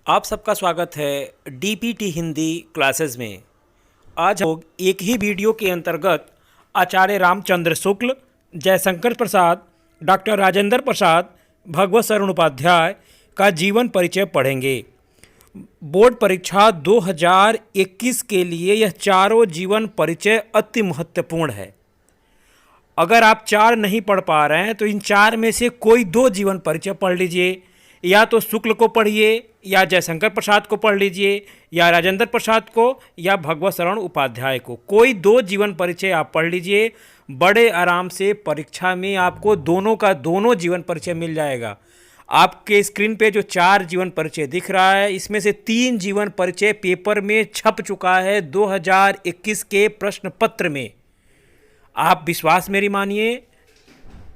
आप सबका स्वागत है डीपीटी हिंदी क्लासेस में। आज हम लोग एक ही वीडियो के अंतर्गत आचार्य रामचंद्र शुक्ल, जयशंकर प्रसाद, डॉक्टर राजेंद्र प्रसाद, भगवत शरण उपाध्याय का जीवन परिचय पढ़ेंगे। बोर्ड परीक्षा 2021 के लिए यह चारों जीवन परिचय अति महत्वपूर्ण है। अगर आप चार नहीं पढ़ पा रहे हैं तो इन चार में से कोई दो जीवन परिचय पढ़ लीजिए। या तो शुक्ल को पढ़िए, या जयशंकर प्रसाद को पढ़ लीजिए, या राजेंद्र प्रसाद को, या भगवत शरण उपाध्याय को। कोई दो जीवन परिचय आप पढ़ लीजिए। बड़े आराम से परीक्षा में आपको दोनों का दोनों जीवन परिचय मिल जाएगा। आपके स्क्रीन पे जो चार जीवन परिचय दिख रहा है, इसमें से तीन जीवन परिचय पेपर में छप चुका है 2021 के प्रश्न पत्र में। आप विश्वास मेरी मानिए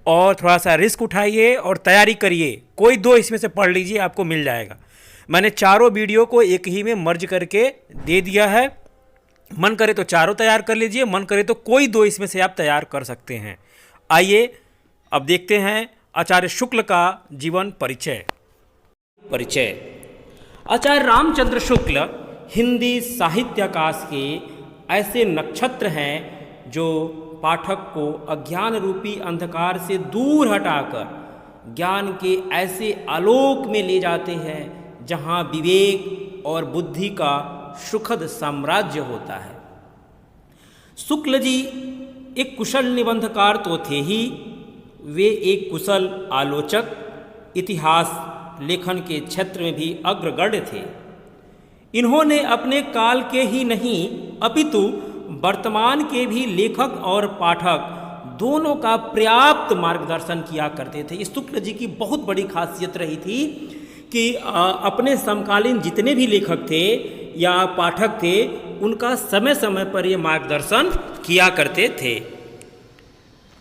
और थोड़ा सा रिस्क उठाइए और तैयारी करिए। कोई दो इसमें से पढ़ लीजिए, आपको मिल जाएगा। मैंने चारों वीडियो को एक ही में मर्ज करके दे दिया है। मन करे तो चारों तैयार कर लीजिए, मन करे तो कोई दो इसमें से आप तैयार कर सकते हैं। आइए अब देखते हैं आचार्य शुक्ल का जीवन परिचय। आचार्य रामचंद्र शुक्ल हिंदी साहित्य आकाश के ऐसे नक्षत्र हैं जो पाठक को अज्ञान रूपी अंधकार से दूर हटाकर ज्ञान के ऐसे आलोक में ले जाते हैं जहां विवेक और बुद्धि का सुखद साम्राज्य होता है। शुक्ल जी एक कुशल निबंधकार तो थे ही, वे एक कुशल आलोचक, इतिहास लेखन के क्षेत्र में भी अग्रगण्य थे। इन्होंने अपने काल के ही नहीं अपितु वर्तमान के भी लेखक और पाठक दोनों का पर्याप्त मार्गदर्शन किया करते थे। इस शुक्ल जी की बहुत बड़ी खासियत रही थी कि अपने समकालीन जितने भी लेखक थे या पाठक थे, उनका समय समय पर ये मार्गदर्शन किया करते थे।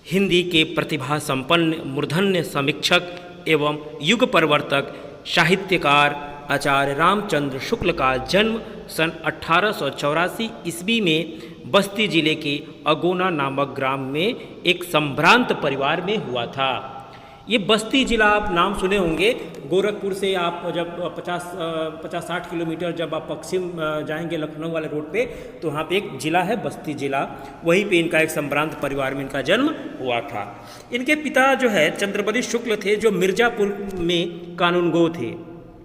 हिंदी के प्रतिभा संपन्न मूर्धन्य समीक्षक एवं युग परिवर्तक साहित्यकार आचार्य रामचंद्र शुक्ल का जन्म सन 1884 ईस्वी में बस्ती जिले के अगोना नामक ग्राम में एक संभ्रांत परिवार में हुआ था। ये बस्ती जिला आप नाम सुने होंगे। गोरखपुर से आप जब 50-60 किलोमीटर जब आप पश्चिम जाएंगे लखनऊ वाले रोड पे, तो वहाँ पे एक जिला है बस्ती जिला। वहीं पे इनका एक संभ्रांत परिवार में इनका जन्म हुआ था। इनके पिता जो है चंद्रबली शुक्ल थे, जो मिर्जापुर में कानूनगो थे।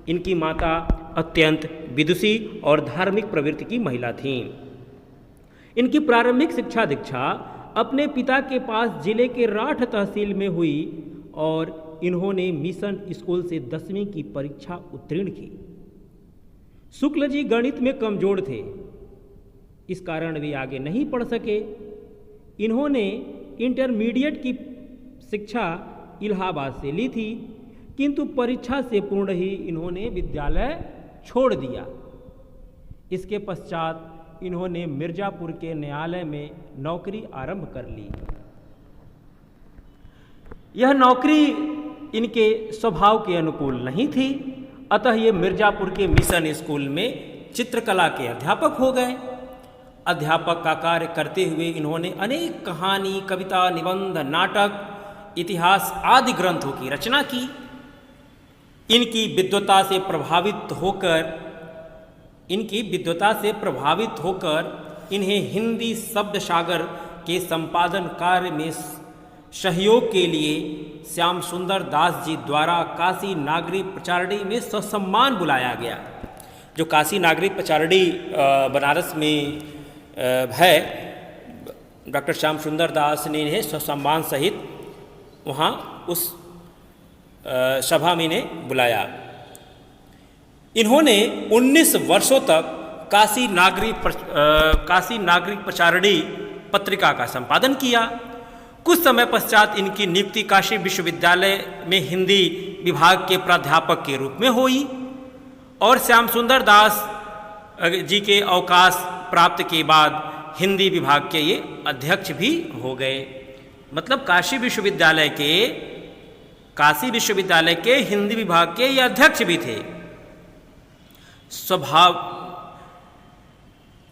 इनकी माता अत्यंत विदुषी और धार्मिक प्रवृत्ति की महिला थीं। इनकी प्रारंभिक शिक्षा दीक्षा अपने पिता के पास जिले के राठ तहसील में हुई और इन्होंने मिशन स्कूल से 10वीं की परीक्षा उत्तीर्ण की। शुक्ल जी गणित में कमजोर थे, इस कारण वे आगे नहीं पढ़ सके। इन्होंने इंटरमीडिएट की शिक्षा इलाहाबाद से ली थी, किंतु परीक्षा से पूर्ण ही इन्होंने विद्यालय छोड़ दिया। इसके पश्चात इन्होंने मिर्जापुर के न्यायालय में नौकरी आरंभ कर ली। यह नौकरी इनके स्वभाव के अनुकूल नहीं थी, अतः ये मिर्जापुर के मिशन स्कूल में चित्रकला के अध्यापक हो गए। अध्यापक का कार्य करते हुए इन्होंने अनेक कहानी, कविता, निबंध, नाटक, इतिहास आदि ग्रंथों की रचना की। इनकी विद्वता से प्रभावित होकर इन्हें हिंदी शब्द सागर के संपादन कार्य में सहयोग के लिए श्याम सुंदर दास जी द्वारा काशी नागरी प्रचारणी में ससम्मान बुलाया गया। जो काशी नागरी प्रचारणी बनारस में है, डॉक्टर श्याम सुंदर दास ने इन्हें ससम्मान सहित वहाँ उस सभा में इन्हें बुलाया। इन्होंने 19 वर्षों तक काशी नागरिक प्रचारणी पत्रिका का संपादन किया। कुछ समय पश्चात इनकी नियुक्ति काशी विश्वविद्यालय में हिंदी विभाग के प्राध्यापक के रूप में हुई और श्याम सुंदर दास जी के अवकाश प्राप्त के बाद हिंदी विभाग के ये अध्यक्ष भी हो गए। मतलब काशी विश्वविद्यालय के हिंदी विभाग के ये अध्यक्ष भी थे।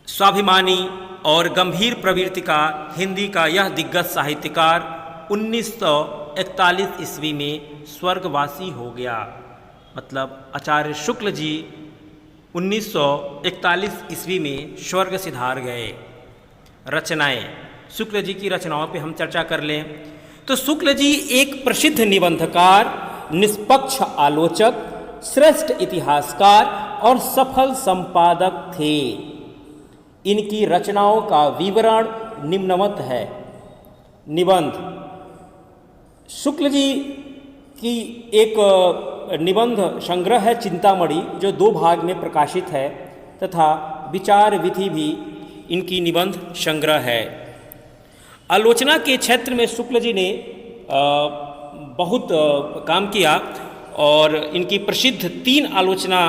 स्वाभिमानी और गंभीर प्रवृत्ति का हिंदी का यह दिग्गज साहित्यकार 1941 ईस्वी में स्वर्गवासी हो गया। मतलब आचार्य शुक्ल जी 1941 ईस्वी में स्वर्ग सिधार गए। रचनाएं, शुक्ल जी की रचनाओं पे हम चर्चा कर लें तो शुक्ल जी एक प्रसिद्ध निबंधकार, निष्पक्ष आलोचक, श्रेष्ठ इतिहासकार और सफल संपादक थे। इनकी रचनाओं का विवरण निम्नवत है। निबंध, शुक्ल जी की एक निबंध संग्रह है चिंतामणि, जो 2 भाग में प्रकाशित है, तथा विचार विधि भी इनकी निबंध संग्रह है। आलोचना के क्षेत्र में शुक्ल जी ने बहुत काम किया और इनकी प्रसिद्ध 3 आलोचना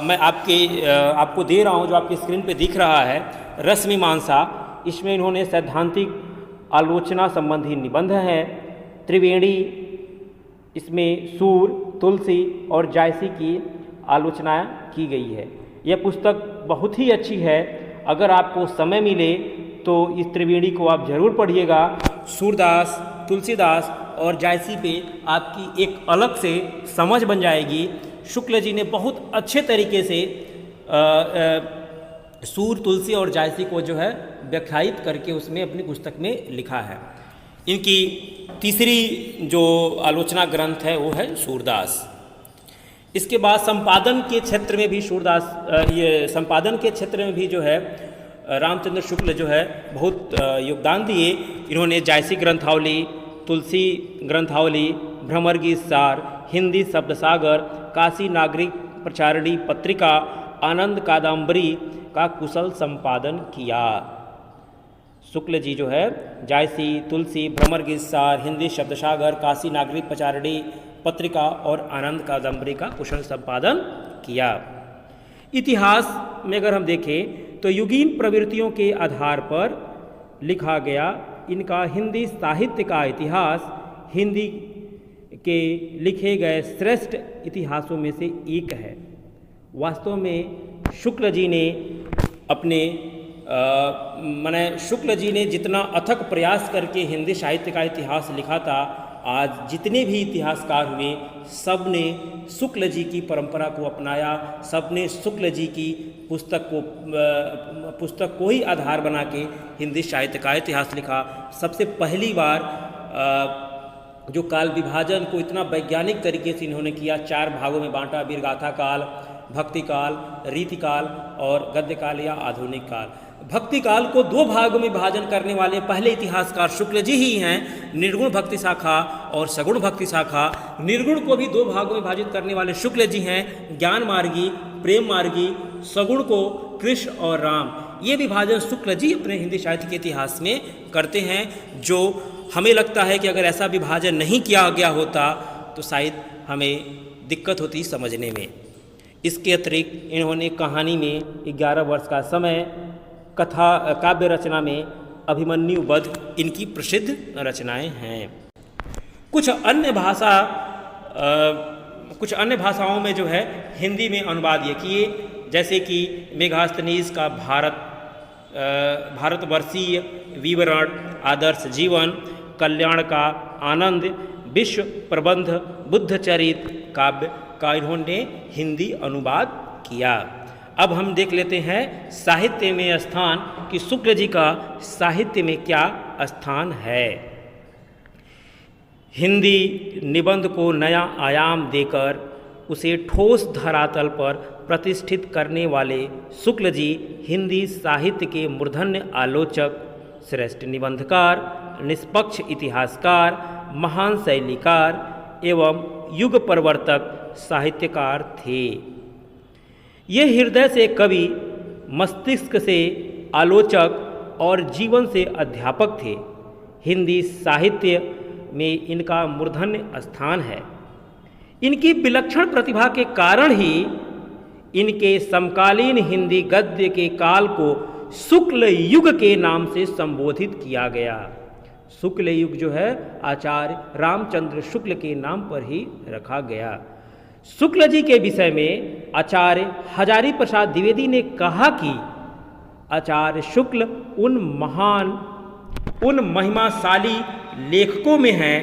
मैं आपको दे रहा हूँ, जो आपकी स्क्रीन पे दिख रहा है। रसमीमांसा, इसमें इन्होंने सैद्धांतिक आलोचना संबंधी निबंध है। त्रिवेणी, इसमें सूर, तुलसी और जायसी की आलोचना की गई है। यह पुस्तक बहुत ही अच्छी है। अगर आपको समय मिले तो इस त्रिवेणी को आप जरूर पढ़िएगा। सूरदास, तुलसीदास और जायसी पे आपकी एक अलग से समझ बन जाएगी। शुक्ल जी ने बहुत अच्छे तरीके से सूर, तुलसी और जायसी को जो है व्याख्यायित करके उसमें अपनी पुस्तक में लिखा है। इनकी तीसरी जो आलोचना ग्रंथ है वो है सूरदास। इसके बाद संपादन के क्षेत्र में भी संपादन के क्षेत्र में भी जो है रामचंद्र शुक्ल जो है बहुत योगदान दिए। इन्होंने जायसी ग्रंथावली, तुलसी ग्रंथावली, भ्रमर गीत सार, हिंदी शब्दसागर, काशी नागरिक प्रचारिणी पत्रिका, आनंद कादम्बरी का कुशल संपादन किया। शुक्ल जी जो है जायसी, तुलसी, भ्रमर गीत सार, हिंदी शब्दसागर, काशी नागरिक प्रचारिणी पत्रिका और आनंद कादम्बरी का कुशल संपादन किया। इतिहास में अगर हम देखें तो युगीन प्रवृत्तियों के आधार पर लिखा गया इनका हिंदी साहित्य का इतिहास हिंदी के लिखे गए श्रेष्ठ इतिहासों में से एक है। वास्तव में शुक्ल जी ने शुक्ल जी ने जितना अथक प्रयास करके हिंदी साहित्य का इतिहास लिखा था, आज जितने भी इतिहासकार हुए सब ने शुक्ल जी की परंपरा को अपनाया। सब ने शुक्ल जी की पुस्तक को ही आधार बना के हिंदी साहित्य का इतिहास लिखा। सबसे पहली बार जो काल विभाजन को इतना वैज्ञानिक तरीके से इन्होंने किया, 4 भागों में बांटा, वीरगाथा काल, भक्ति काल, रीति काल और गद्य काल या आधुनिक काल। भक्ति काल को 2 भागों में विभाजन करने वाले पहले इतिहासकार शुक्ल जी ही हैं। निर्गुण भक्ति शाखा और सगुण भक्ति शाखा। निर्गुण को भी 2 भागों में विभाजित करने वाले शुक्ल जी हैं। ज्ञान मार्गी, प्रेम मार्गी, सगुण को कृष्ण और राम। ये विभाजन शुक्ल जी अपने हिंदी साहित्य के इतिहास में करते हैं, जो हमें लगता है कि अगर ऐसा विभाजन नहीं किया गया होता तो शायद हमें दिक्कत होती समझने में। इसके अतिरिक्त इन्होंने कहानी में 11 वर्ष का समय, कथा काव्य रचना में अभिमन्यु वध इनकी प्रसिद्ध रचनाएं हैं। कुछ अन्य भाषाओं में जो है हिंदी में अनुवाद ये किए, जैसे कि मेघास्तनीज का भारतवर्षीय विवरण, आदर्श जीवन, कल्याण का आनंद, विश्व प्रबंध, बुद्ध चरित काव्य का इन्होंने हिंदी अनुवाद किया। अब हम देख लेते हैं साहित्य में स्थान कि शुक्ल जी का साहित्य में क्या स्थान है। हिंदी निबंध को नया आयाम देकर उसे ठोस धरातल पर प्रतिष्ठित करने वाले शुक्ल जी हिंदी साहित्य के मूर्धन्य आलोचक, श्रेष्ठ निबंधकार, निष्पक्ष इतिहासकार, महान शैलीकार एवं युग परिवर्तक साहित्यकार थे। ये हृदय से कवि, मस्तिष्क से आलोचक और जीवन से अध्यापक थे। हिंदी साहित्य में इनका मूर्धन्य स्थान है। इनकी विलक्षण प्रतिभा के कारण ही इनके समकालीन हिंदी गद्य के काल को शुक्ल युग के नाम से संबोधित किया गया। शुक्ल युग जो है आचार्य रामचंद्र शुक्ल के नाम पर ही रखा गया। शुक्ल जी के विषय में आचार्य हजारी प्रसाद द्विवेदी ने कहा कि आचार्य शुक्ल उन महिमाशाली लेखकों में हैं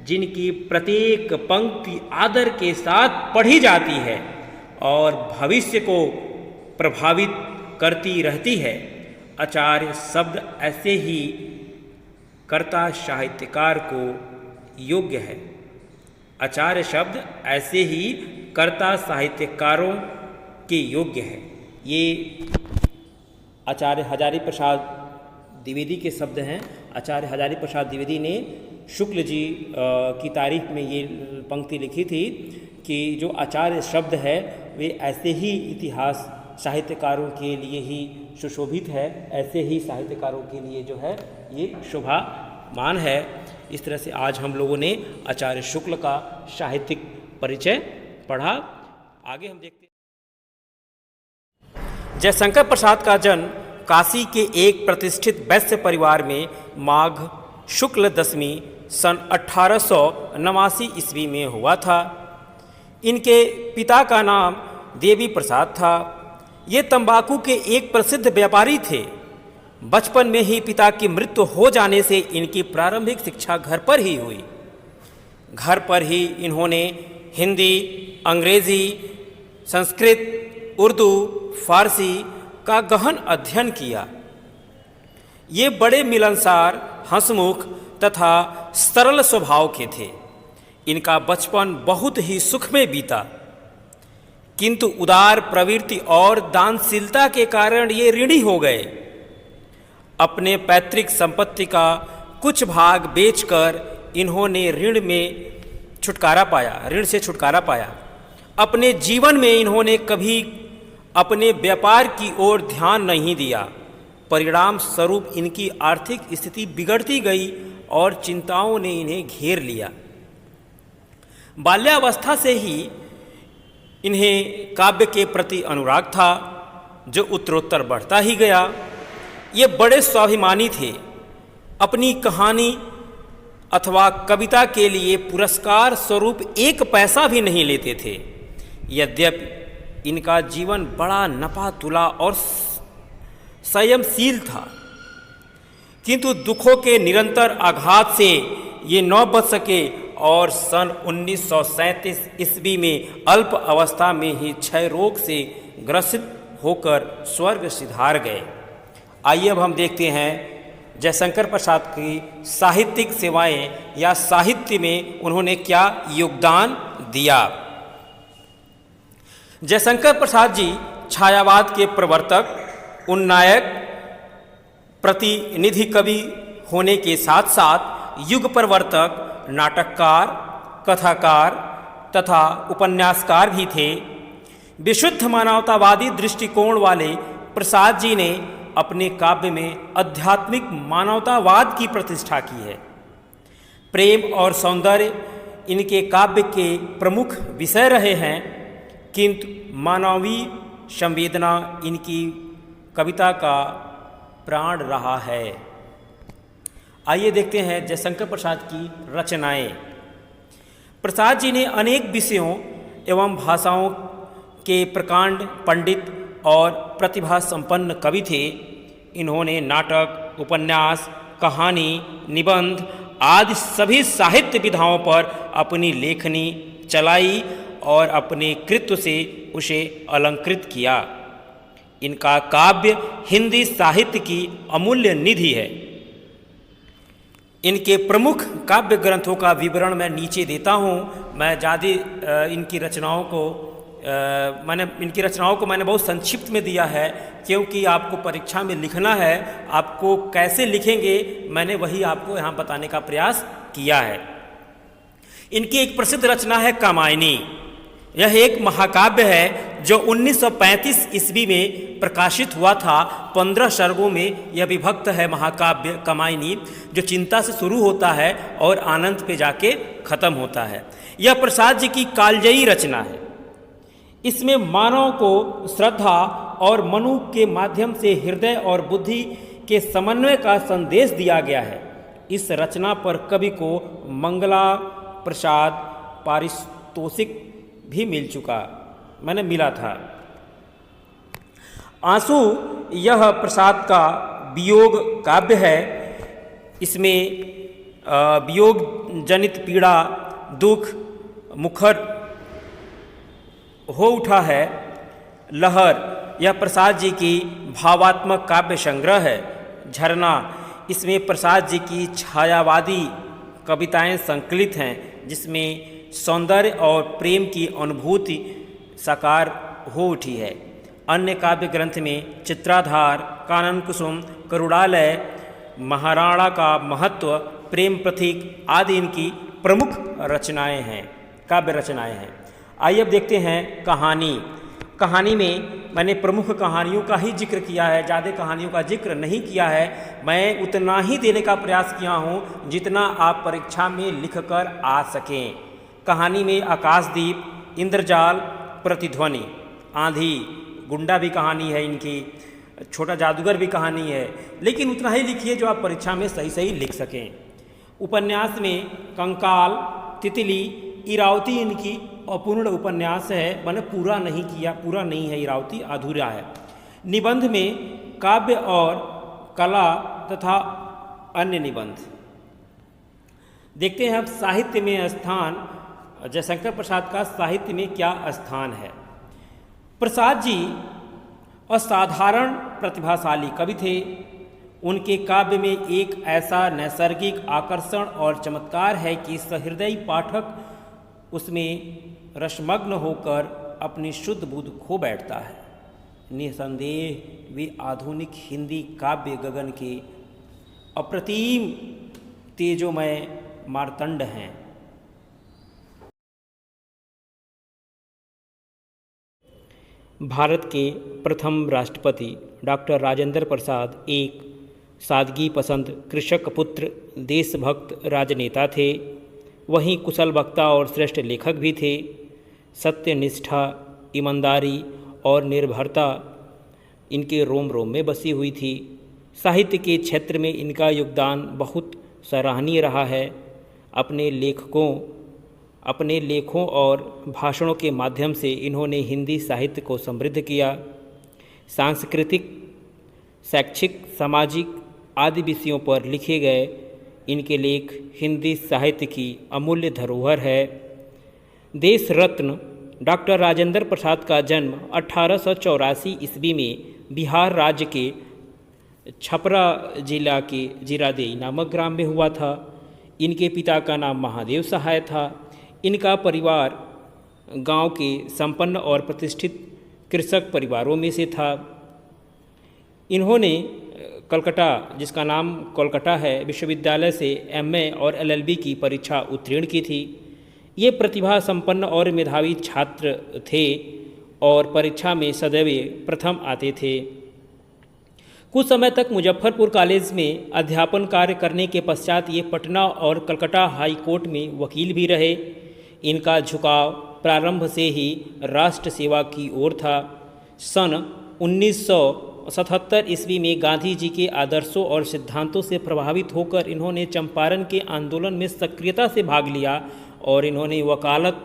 जिनकी प्रत्येक पंक्ति आदर के साथ पढ़ी जाती है और भविष्य को प्रभावित करती रहती है। आचार्य शब्द ऐसे ही कर्ता साहित्यकार को योग्य है। आचार्य शब्द ऐसे ही कर्ता साहित्यकारों के योग्य है। ये आचार्य हजारी प्रसाद द्विवेदी के शब्द हैं। आचार्य हजारी प्रसाद द्विवेदी ने शुक्ल जी की तारीफ में ये पंक्ति लिखी थी कि जो आचार्य शब्द है वे ऐसे ही इतिहास साहित्यकारों के लिए ही सुशोभित है, ऐसे ही साहित्यकारों के लिए जो है ये शोभामान है। इस तरह से आज हम लोगों ने आचार्य शुक्ल का साहित्यिक परिचय पढ़ा। आगे हम देखते हैं। जयशंकर प्रसाद का जन्म काशी के एक प्रतिष्ठित वैश्य परिवार में माघ शुक्ल दशमी सन 1889 ईस्वी में हुआ था। इनके पिता का नाम देवी प्रसाद था। ये तंबाकू के एक प्रसिद्ध व्यापारी थे। बचपन में ही पिता की मृत्यु हो जाने से इनकी प्रारंभिक शिक्षा घर पर ही हुई। घर पर ही इन्होंने हिंदी, अंग्रेजी, संस्कृत, उर्दू, फारसी का गहन अध्ययन किया। ये बड़े मिलनसार, हंसमुख तथा सरल स्वभाव के थे। इनका बचपन बहुत ही सुख में बीता, किंतु उदार प्रवृत्ति और दानशीलता के कारण ये ऋणी हो गए। अपने पैतृक संपत्ति का कुछ भाग बेचकर इन्होंने ऋण से छुटकारा पाया। अपने जीवन में इन्होंने कभी अपने व्यापार की ओर ध्यान नहीं दिया। परिणाम स्वरूप इनकी आर्थिक स्थिति बिगड़ती गई और चिंताओं ने इन्हें घेर लिया। बाल्यावस्था से ही इन्हें काव्य के प्रति अनुराग था, जो उत्तरोत्तर बढ़ता ही गया। ये बड़े स्वाभिमानी थे। अपनी कहानी अथवा कविता के लिए पुरस्कार स्वरूप एक पैसा भी नहीं लेते थे। यद्यपि इनका जीवन बड़ा नपा-तुला और संयमशील था, किंतु दुखों के निरंतर आघात से ये न बच सके और सन 1937 ईस्वी में अल्प अवस्था में ही क्षय रोग से ग्रसित होकर स्वर्ग सिधार गए। आइए अब हम देखते हैं जयशंकर प्रसाद की साहित्यिक सेवाएं या साहित्य में उन्होंने क्या योगदान दिया। जयशंकर प्रसाद जी छायावाद के प्रवर्तक, उन्नायक, प्रतिनिधि कवि होने के साथ साथ युग प्रवर्तक, नाटककार, कथाकार तथा उपन्यासकार भी थे। विशुद्ध मानवतावादी दृष्टिकोण वाले प्रसाद जी ने अपने काव्य में आध्यात्मिक मानवतावाद की प्रतिष्ठा की है। प्रेम और सौंदर्य इनके काव्य के प्रमुख विषय रहे हैं, किंतु मानवीय संवेदना इनकी कविता का प्राण रहा है। आइए देखते हैं जयशंकर प्रसाद की रचनाएं। प्रसाद जी ने अनेक विषयों एवं भाषाओं के प्रकांड पंडित और प्रतिभा संपन्न कवि थे। इन्होंने नाटक, उपन्यास, कहानी, निबंध आदि सभी साहित्य विधाओं पर अपनी लेखनी चलाई और अपने कृत्य से उसे अलंकृत किया। इनका काव्य हिंदी साहित्य की अमूल्य निधि है। इनके प्रमुख काव्य ग्रंथों का विवरण मैं नीचे देता हूँ। मैं ज़्यादा इनकी रचनाओं को मैंने बहुत संक्षिप्त में दिया है, क्योंकि आपको परीक्षा में लिखना है। आपको कैसे लिखेंगे मैंने वही आपको यहाँ बताने का प्रयास किया है। इनकी एक प्रसिद्ध रचना है कामायनी। यह एक महाकाव्य है जो 1935 ईस्वी में प्रकाशित हुआ था। 15 सर्गों में यह विभक्त है महाकाव्य कामायनी, जो चिंता से शुरू होता है और आनंद पे जाके खत्म होता है। यह प्रसाद जी की कालजयी रचना है। इसमें मानव को श्रद्धा और मनु के माध्यम से हृदय और बुद्धि के समन्वय का संदेश दिया गया है। इस रचना पर कवि को मंगला प्रसाद पारितोषिक भी मिला था। आंसू यह प्रसाद का वियोग काव्य है। इसमें वियोग जनित पीड़ा, दुख, मुखर हो उठा है लहर, यह प्रसाद जी की भावात्मक काव्य संग्रह है। झरना, इसमें प्रसाद जी की छायावादी कविताएं संकलित हैं, जिसमें सौंदर्य और प्रेम की अनुभूति साकार हो उठी है। अन्य काव्य ग्रंथ में चित्राधार, कानन कुसुम, करुणालय, महाराणा का महत्व, प्रेम प्रतीक आदि इनकी प्रमुख रचनाएं हैं, काव्य रचनाएं हैं। आइए अब देखते हैं कहानी। कहानी में मैंने प्रमुख कहानियों का ही जिक्र किया है, ज़्यादा कहानियों का जिक्र नहीं किया है। मैं उतना ही देने का प्रयास किया हूँ जितना आप परीक्षा में लिख कर आ सकें। कहानी में आकाशदीप, इंद्रजाल, प्रतिध्वनि, आंधी, गुंडा भी कहानी है इनकी, छोटा जादूगर भी कहानी है, लेकिन उतना ही लिखिए जो आप परीक्षा में सही सही लिख सकें। उपन्यास में कंकाल, तितली, इरावती इनकी अपूर्ण उपन्यास है, मैंने पूरा नहीं है, इरावती अधूरा है। निबंध में काव्य और कला तथा अन्य निबंध। देखते हैं अब साहित्य में स्थान, जयशंकर प्रसाद का साहित्य में क्या स्थान है। प्रसाद जी असाधारण प्रतिभाशाली कवि थे। उनके काव्य में एक ऐसा नैसर्गिक आकर्षण और चमत्कार है कि सहृदयी पाठक उसमें रसमग्न होकर अपनी शुद्ध बुद्ध खो बैठता है। निसंदेह वे आधुनिक हिंदी काव्य गगन के अप्रतिम तेजोमय मार्तंड हैं। भारत के प्रथम राष्ट्रपति डॉक्टर राजेंद्र प्रसाद एक सादगी पसंद कृषक पुत्र, देशभक्त राजनेता थे। वहीं कुशल वक्ता और श्रेष्ठ लेखक भी थे। सत्य, निष्ठा, ईमानदारी और निर्भरता इनके रोम रोम में बसी हुई थी। साहित्य के क्षेत्र में इनका योगदान बहुत सराहनीय रहा है। अपने लेखों और भाषणों के माध्यम से इन्होंने हिंदी साहित्य को समृद्ध किया। सांस्कृतिक, शैक्षिक, सामाजिक आदि विषयों पर लिखे गए इनके लेख हिंदी साहित्य की अमूल्य धरोहर है। देश रत्न डॉक्टर राजेंद्र प्रसाद का जन्म 1884 ईस्वी में बिहार राज्य के छपरा जिला के जीरादेई नामक ग्राम में हुआ था। इनके पिता का नाम महादेव सहाय था। इनका परिवार गांव के संपन्न और प्रतिष्ठित कृषक परिवारों में से था। इन्होंने कलकत्ता, जिसका नाम कोलकाता है, विश्वविद्यालय से एमए और एलएलबी की परीक्षा उत्तीर्ण की थी। ये प्रतिभा संपन्न और मेधावी छात्र थे और परीक्षा में सदैव प्रथम आते थे। कुछ समय तक मुजफ्फरपुर कॉलेज में अध्यापन कार्य करने के पश्चात ये पटना और कलकत्ता हाई कोर्ट में वकील भी रहे। इनका झुकाव प्रारंभ से ही राष्ट्र सेवा की ओर था। सन 1977 ईस्वी में गांधी जी के आदर्शों और सिद्धांतों से प्रभावित होकर इन्होंने चंपारण के आंदोलन में सक्रियता से भाग लिया और इन्होंने वकालत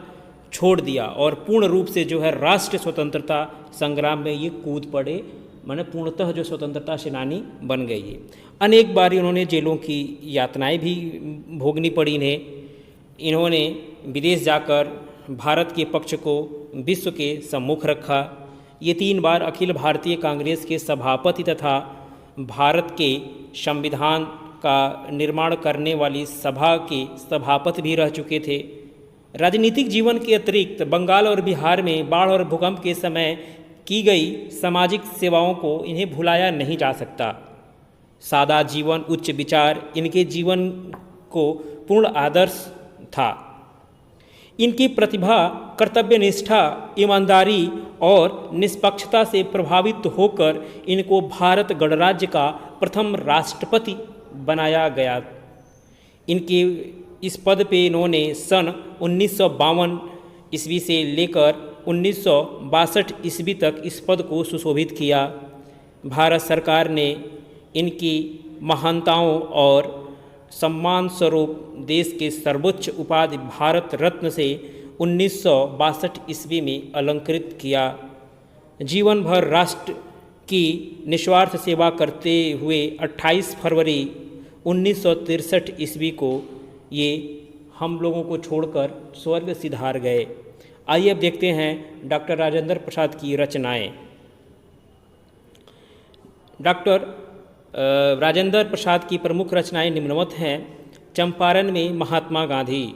छोड़ दिया और पूर्ण रूप से जो है राष्ट्रीय स्वतंत्रता संग्राम में ये कूद पड़े। माने पूर्णतः जो स्वतंत्रता सेनानी बन गई है। अनेक बार इन्होंने जेलों की यातनाएं भी भोगनी पड़ी इन्हें। इन्होंने विदेश जाकर भारत के पक्ष को विश्व के सम्मुख रखा। ये 3 बार अखिल भारतीय कांग्रेस के सभापति तथा भारत के संविधान का निर्माण करने वाली सभा के सभापति भी रह चुके थे। राजनीतिक जीवन के अतिरिक्त बंगाल और बिहार में बाढ़ और भूकंप के समय की गई सामाजिक सेवाओं को इन्हें भुलाया नहीं जा सकता। सादा जीवन, उच्च विचार इनके जीवन को पूर्ण आदर्श था। इनकी प्रतिभा, कर्तव्य निष्ठा, ईमानदारी और निष्पक्षता से प्रभावित होकर इनको भारत गणराज्य का प्रथम राष्ट्रपति बनाया गया। इनके इस पद पे इन्होंने सन 1952 ईस्वी से लेकर 1962 ईस्वी तक इस पद को सुशोभित किया। भारत सरकार ने इनकी महानताओं और सम्मान स्वरूप देश के सर्वोच्च उपाधि भारत रत्न से 1962 ईस्वी में अलंकृत किया। जीवन भर राष्ट्र की निस्वार्थ सेवा करते हुए 28 फरवरी 1963 ईस्वी को ये हम लोगों को छोड़कर स्वर्ग सिधार गए। आइए अब देखते हैं डॉक्टर राजेंद्र प्रसाद की रचनाएं। डॉक्टर राजेंद्र प्रसाद की प्रमुख रचनाएं निम्नवत हैं। चंपारण में महात्मा गांधी,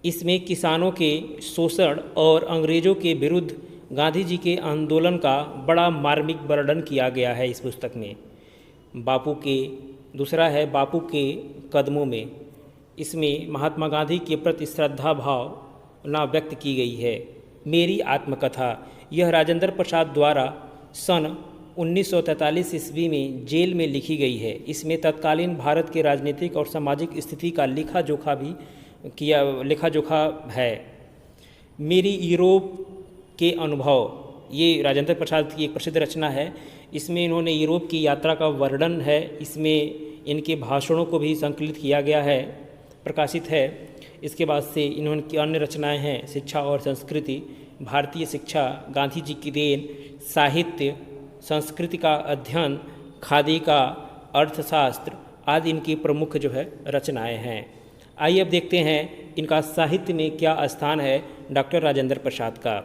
इसमें किसानों के शोषण और अंग्रेज़ों के विरुद्ध गांधी जी के आंदोलन का बड़ा मार्मिक वर्णन किया गया है इस पुस्तक में। दूसरा है बापू के कदमों में, इसमें महात्मा गांधी के प्रति श्रद्धा भावना व्यक्त की गई है। मेरी आत्मकथा, यह राजेंद्र प्रसाद द्वारा सन 1943 ईस्वी में जेल में लिखी गई है। इसमें तत्कालीन भारत के राजनीतिक और सामाजिक स्थिति का लेखा जोखा है। मेरी यूरोप के अनुभव, ये राजेंद्र प्रसाद की एक प्रसिद्ध रचना है। इसमें इन्होंने यूरोप की यात्रा का वर्णन है, इसमें इनके भाषणों को भी संकलित किया गया है, प्रकाशित है। इसके बाद से इन्होंने की अन्य रचनाएं हैं शिक्षा और संस्कृति, भारतीय शिक्षा, गांधी जी की देन, साहित्य, संस्कृति का अध्ययन, खादी का अर्थशास्त्र आदि इनकी प्रमुख रचनाएं हैं। आइए अब देखते हैं इनका साहित्य में क्या स्थान है डॉक्टर राजेंद्र प्रसाद का।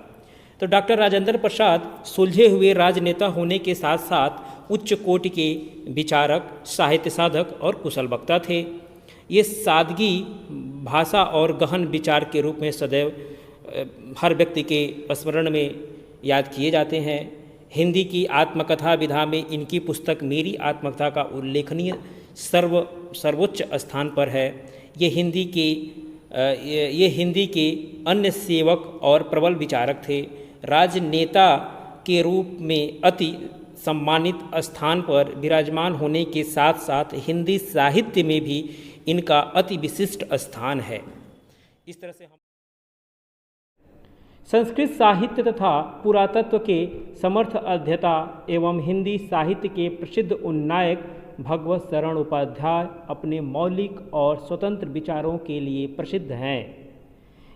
तो डॉक्टर राजेंद्र प्रसाद सुलझे हुए राजनेता होने के साथ साथ उच्च कोटि के विचारक, साहित्य साधक और कुशल वक्ता थे। ये सादगी, भाषा और गहन विचार के रूप में सदैव हर व्यक्ति के स्मरण में याद किए जाते हैं। हिंदी की आत्मकथा विधा में इनकी पुस्तक मेरी आत्मकथा का उल्लेखनीय सर्वोच्च स्थान पर है। ये हिंदी के अन्य सेवक और प्रबल विचारक थे। राजनेता के रूप में अति सम्मानित स्थान पर विराजमान होने के साथ साथ हिंदी साहित्य में भी इनका अति विशिष्ट स्थान है। इस तरह से हम संस्कृत साहित्य तथा पुरातत्व के समर्थ अध्येता एवं हिंदी साहित्य के प्रसिद्ध उन्नायक भगवत शरण उपाध्याय अपने मौलिक और स्वतंत्र विचारों के लिए प्रसिद्ध हैं।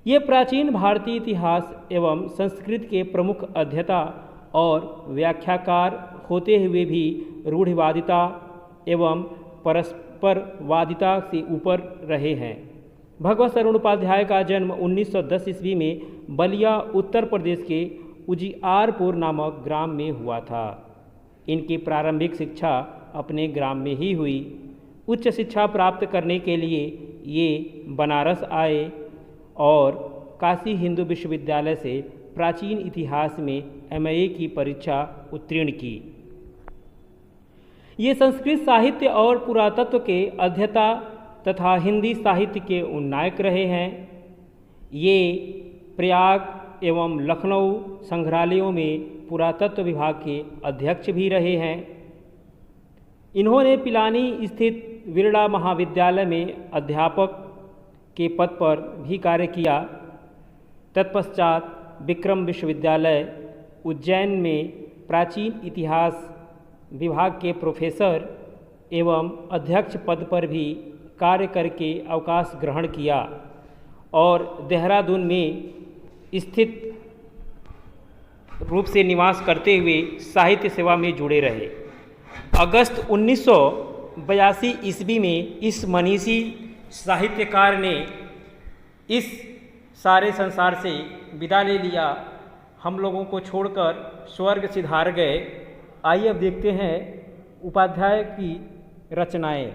ये प्राचीन भारतीय इतिहास एवं संस्कृत के प्रमुख अध्येता और व्याख्याकार होते हुए भी रूढ़िवादिता एवं परस्परवादिता से ऊपर रहे हैं। भगवत शरण उपाध्याय का जन्म 1910 ईस्वी में बलिया, उत्तर प्रदेश के उजियारपुर नामक ग्राम में हुआ था। इनकी प्रारंभिक शिक्षा अपने ग्राम में ही हुई। उच्च शिक्षा प्राप्त करने के लिए ये बनारस आए और काशी हिंदू विश्वविद्यालय से प्राचीन इतिहास में MA की परीक्षा उत्तीर्ण की। ये संस्कृत साहित्य और पुरातत्व के अध्येता तथा हिंदी साहित्य के उन्नायक रहे हैं। ये प्रयाग एवं लखनऊ संग्रहालयों में पुरातत्व विभाग के अध्यक्ष भी रहे हैं। इन्होंने पिलानी स्थित विरला महाविद्यालय में अध्यापक के पद पर भी कार्य किया। तत्पश्चात विक्रम विश्वविद्यालय उज्जैन में प्राचीन इतिहास विभाग के प्रोफेसर एवं अध्यक्ष पद पर भी कार्य करके अवकाश ग्रहण किया और देहरादून में स्थित रूप से निवास करते हुए साहित्य सेवा में जुड़े रहे। अगस्त 1982 ईस्वी में इस मनीषी साहित्यकार ने इस सारे संसार से विदा ले लिया, हम लोगों को छोड़कर स्वर्ग सिधार गए। आइए अब देखते हैं उपाध्याय की रचनाएं,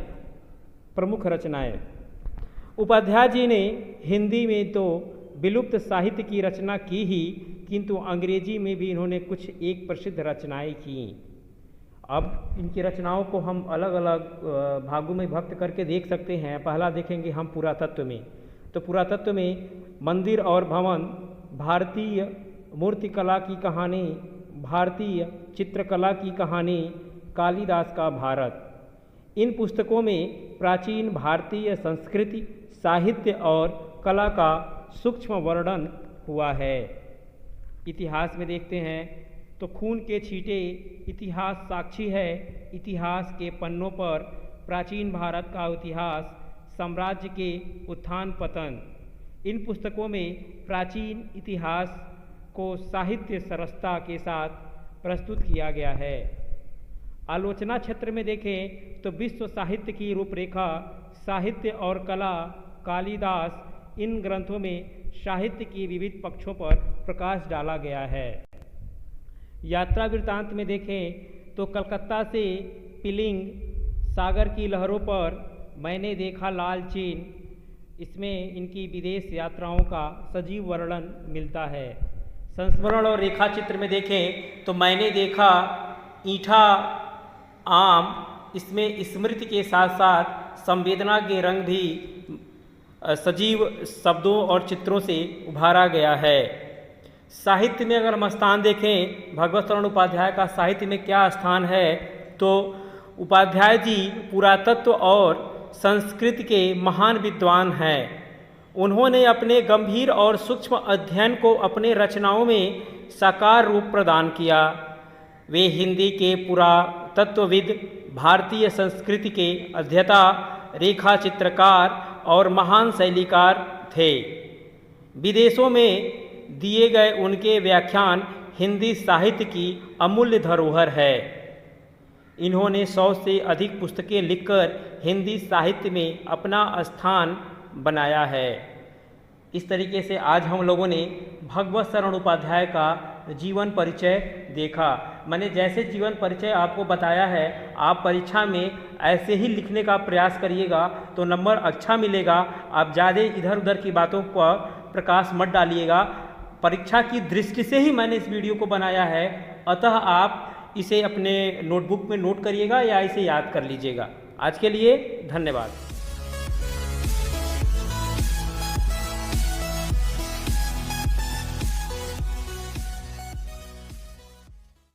प्रमुख रचनाएं। उपाध्याय जी ने हिंदी में तो विलुप्त साहित्य की रचना की ही, किंतु अंग्रेजी में भी इन्होंने कुछ एक प्रसिद्ध रचनाएं की। अब इनकी रचनाओं को हम अलग अलग भागों में विभक्त करके देख सकते हैं। पहला देखेंगे हम पुरातत्व में। तो पुरातत्व में मंदिर और भवन, भारतीय मूर्तिकला की कहानी, भारतीय चित्रकला की कहानी, कालिदास का भारत, इन पुस्तकों में प्राचीन भारतीय संस्कृति, साहित्य और कला का सूक्ष्म वर्णन हुआ है। इतिहास में देखते हैं तो खून के छींटे इतिहास साक्षी है। इतिहास के पन्नों पर प्राचीन भारत का इतिहास, साम्राज्य के उत्थान पतन, इन पुस्तकों में प्राचीन इतिहास को साहित्य सरसता के साथ प्रस्तुत किया गया है। आलोचना क्षेत्र में देखें तो विश्व साहित्य की रूपरेखा, साहित्य और कला, कालिदास, इन ग्रंथों में साहित्य के विविध पक्षों पर प्रकाश डाला गया है। यात्रा वृत्तांत में देखें तो कलकत्ता से पिलिंग सागर की लहरों पर मैंने देखा लाल चीन, इसमें इनकी विदेश यात्राओं का सजीव वर्णन मिलता है। संस्मरण और रेखा चित्र में देखें तो मैंने देखा ईंठा आम, इसमें स्मृति के साथ साथ संवेदना के रंग भी सजीव शब्दों और चित्रों से उभारा गया है। साहित्य में अगर हम स्थान देखें, भगवत शरण उपाध्याय का साहित्य में क्या स्थान है, तो उपाध्याय जी पुरातत्व और संस्कृत के महान विद्वान हैं। उन्होंने अपने गंभीर और सूक्ष्म अध्ययन को अपने रचनाओं में साकार रूप प्रदान किया। वे हिंदी के पुरातत्वविद, भारतीय संस्कृति के अध्येता, रेखा चित्रकार और महान शैलीकार थे। विदेशों में दिए गए उनके व्याख्यान हिंदी साहित्य की अमूल्य धरोहर है। इन्होंने 100 से अधिक पुस्तकें लिखकर हिंदी साहित्य में अपना स्थान बनाया है। इस तरीके से आज हम लोगों ने भगवत शरण उपाध्याय का जीवन परिचय देखा। मैंने जैसे जीवन परिचय आपको बताया है, आप परीक्षा में ऐसे ही लिखने का प्रयास करिएगा तो नंबर अच्छा मिलेगा। आप ज़्यादा इधर उधर की बातों पर प्रकाश मत डालिएगा। परीक्षा की दृष्टि से ही मैंने इस वीडियो को बनाया है, अतः आप इसे अपने नोटबुक में नोट करिएगा या इसे याद कर लीजिएगा। आज के लिए धन्यवाद।